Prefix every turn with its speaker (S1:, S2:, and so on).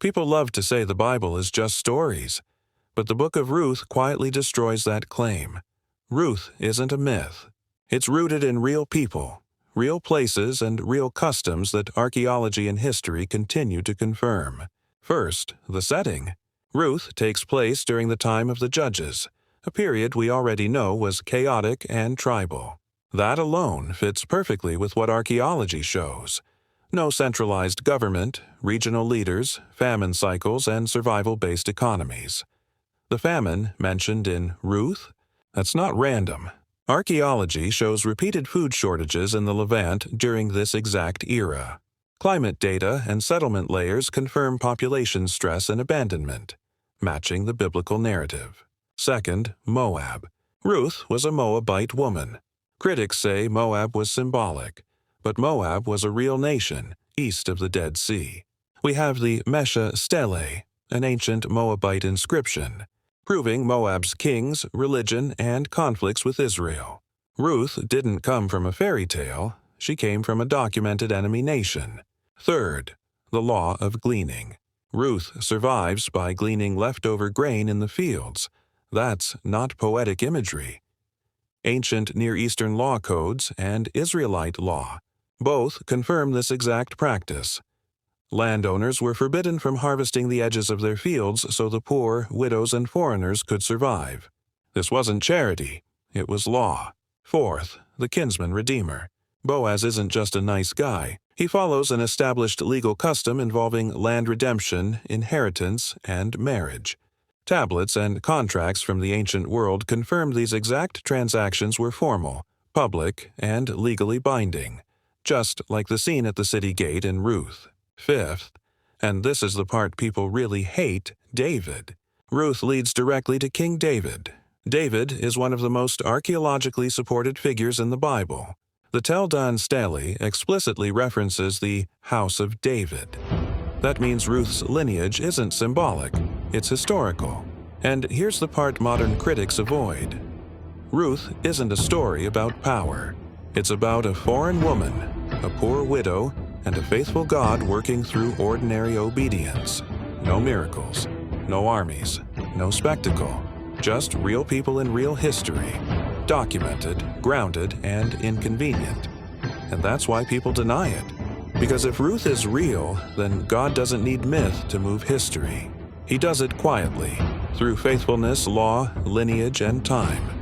S1: People love to say the Bible is just stories, but the book of Ruth quietly destroys that claim. Ruth isn't a myth. It's rooted in real people, real places, and real customs that archaeology and history continue to confirm. First, the setting. Ruth takes place during the time of the Judges, a period we already know was chaotic and tribal. That alone fits perfectly with what archaeology shows. No centralized government, regional leaders, famine cycles, and survival-based economies. The famine mentioned in Ruth? That's not random. Archaeology shows repeated food shortages in the Levant during this exact era. Climate data and settlement layers confirm population stress and abandonment, matching the biblical narrative. Second, Moab. Ruth was a Moabite woman. Critics say Moab was symbolic, but Moab was a real nation east of the Dead Sea. We have the Mesha Stele, an ancient Moabite inscription, proving Moab's kings, religion, and conflicts with Israel. Ruth didn't come from a fairy tale, she came from a documented enemy nation. Third, the law of gleaning. Ruth survives by gleaning leftover grain in the fields. That's not poetic imagery. Ancient Near Eastern law codes and Israelite law both confirm this exact practice. Landowners were forbidden from harvesting the edges of their fields so the poor, widows, and foreigners could survive. This wasn't charity, it was law. Fourth, the kinsman redeemer. Boaz isn't just a nice guy. He follows an established legal custom involving land redemption, inheritance, and marriage. Tablets and contracts from the ancient world confirm these exact transactions were formal, public, and legally binding, just like the scene at the city gate in Ruth. Fifth, and this is the part people really hate, David. Ruth leads directly to King David. David is one of the most archaeologically supported figures in the Bible. The Tel Dan Stele explicitly references the House of David. That means Ruth's lineage isn't symbolic, it's historical. And here's the part modern critics avoid. Ruth isn't a story about power. It's about a foreign woman, a poor widow, and a faithful God working through ordinary obedience. No miracles, no armies, no spectacle, just real people in real history, documented, grounded, and inconvenient. And that's why people deny it. Because if Ruth is real, then God doesn't need myth to move history. He does it quietly, through faithfulness, law, lineage, and time.